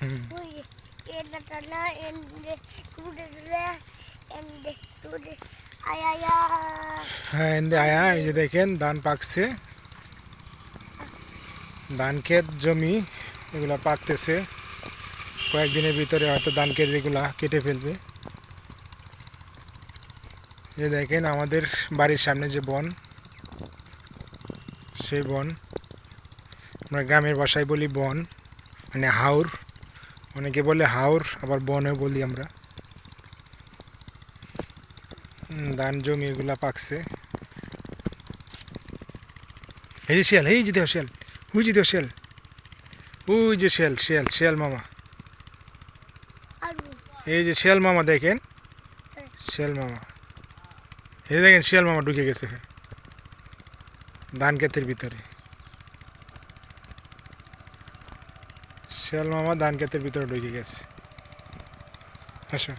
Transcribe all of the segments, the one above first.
হুম। হ্যাঁ এনদে আয়া এই যে দেখেন ধান পাকছে, ধান ক্ষেত জমি এগুলা পাকতেছে, কয়েকদিনের ভিতরে হয়তো ধান ক্ষেত এগুলা কেটে ফেলবে। এই দেখেন আমাদের বাড়ির সামনে যে বন, সেই বন আমরা গ্রামের ভাষায় বলি বন, মানে হাওর, অনেকে বলে হাওর, আবার বনও বলি আমরা। ধান জমি এগুলা পাকছে। এই যে শিয়াল, এই যে দেহ শিয়াল, ওই যে দেহ শিয়াল, ওই যে শিয়াল, শিয়াল শিয়াল মামা, এই যে শিয়াল মামা দেখেন, শিয়াল মামা, এই দেখেন শিয়াল মামা ঢুকে গেছে ধান ক্ষেতের ভিতরে। শিয়াল মামা ধান ক্ষেতের ভিতরে ঢুকে গেছে। আসো।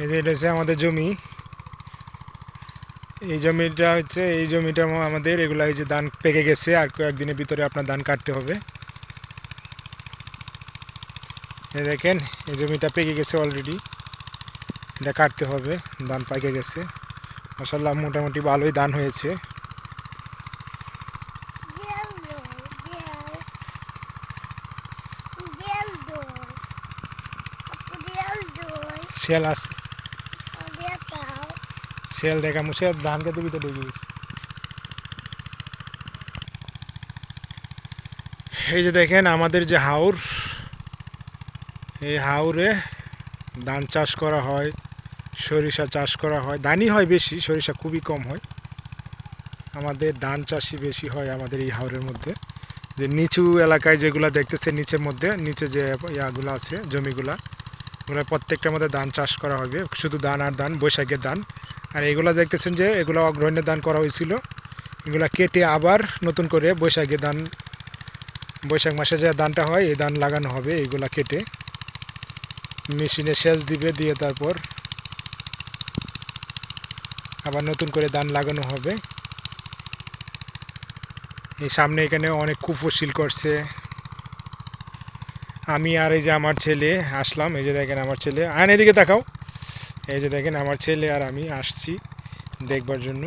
এই যে এটা হচ্ছে আমাদের জমি, এই জমিটা হচ্ছে, এই জমিটা আমাদের, এগুলা এই যে ধান পেকে গেছে, আর কয়েকদিনের ভিতরে আপনার ধান কাটতে হবে। এই দেখেন এই জমিটা পেকে গেছে অলরেডি, এটা কাটতে হবে, ধান পেকে গেছে। মাশাআল্লাহ মোটামুটি ভালোই ধান হয়েছে। শিয়াল আছে, শিয়াল দেখা মুছে ধান খেতে ভিতরে ঢুকে গেছে। এই যে দেখেন আমাদের যে হাওর, এই হাওরে ধান চাষ করা হয়, সরিষা চাষ করা হয়, ধানই হয় বেশি, সরিষা খুবই কম হয়। আমাদের ধান চাষই বেশি হয় আমাদের এই হাওরের মধ্যে। যে নিচু এলাকায় যেগুলো দেখতেছে, নিচের মধ্যে নিচে যে ইয়াগুলো আছে জমিগুলা, ওগুলো প্রত্যেকটার মধ্যে ধান চাষ করা হবে, শুধু ধান আর ধান, বৈশাখের ধান। আর এগুলো দেখতেছেন যে এগুলো অগ্রহণের ধান করা হয়েছিল, এগুলো কেটে আবার নতুন করে বৈশাখের ধান, বৈশাখ মাসে যে ধানটা হয় এই ধান লাগানো হবে। এইগুলা কেটে মেশিনে সেচ দিবে, দিয়ে তারপর আবার নতুন করে ধান লাগানো হবে। এই সামনে এখানে অনেক কুফশিল করছে। আমি আর এই যে আমার ছেলে আসলাম, এই যে দেখেন আমার ছেলে, আন এদিকে দেখাও, এই যে দেখেন আমার ছেলে আর আমি আসছি দেখবার জন্য।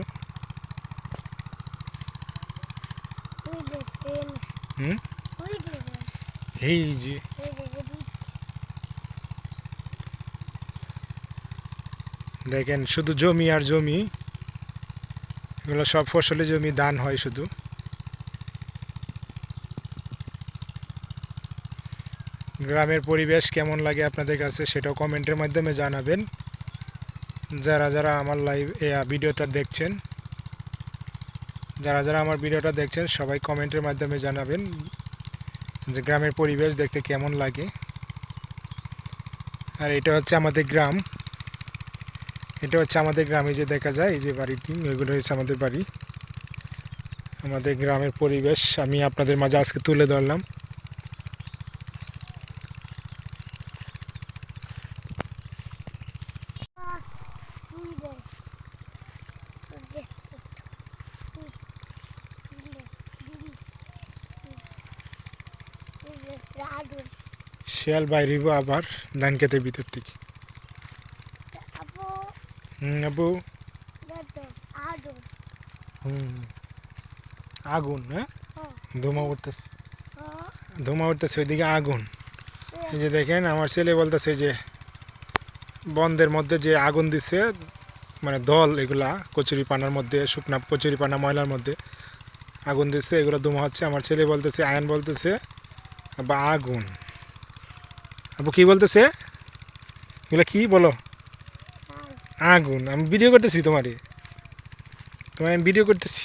এই যে দেখেন শুধু জমি আর জমি, এগুলো সব ফসলের জমি, ধান হয় শুধু। গ্রামের পরিবেশ কেমন লাগে আপনাদের কাছে সেটাও কমেন্টের মাধ্যমে জানাবেন। যারা যারা আমার ভিডিওটা দেখছেন, যারা যারা আমার ভিডিওটা দেখছেন সবাই কমেন্টের মাধ্যমে জানাবেন যে গ্রামের পরিবেশ দেখতে কেমন লাগে। আর এটা হচ্ছে আমাদের গ্রাম, এটা হচ্ছে আমাদের গ্রামে যে দেখা যায় এই যে বাড়িটি, এগুলো হচ্ছে আমাদের বাড়ি। আমাদের গ্রামের পরিবেশ আমি আপনাদের মাঝে আজকে তুলে ধরলাম। শিয়াল বাইরিব আবার ধান খেতের ভিতর থেকে। আবু আগুন, হ্যাঁ ধোঁয়া উঠতেছে, ধোঁয়া উঠতেছে ওইদিকে আগুন। এই যে দেখেন আমার ছেলে বলতেছে যে বন্ধের মধ্যে যে আগুন দিছে, মানে দল, এগুলা কচুরি পানার মধ্যে, শুকনা কচুরি পানা ময়লার মধ্যে আগুন দিচ্ছে, এগুলো ধোঁয়া হচ্ছে। আমার ছেলে বলতেছে, আয়ন বলতেছে বা আগুন। আবু কি বলতেছে, এগুলো কি বলো? আগুন। আমি ভিডিও করতেছি, তোমার আমি ভিডিও করতেছি।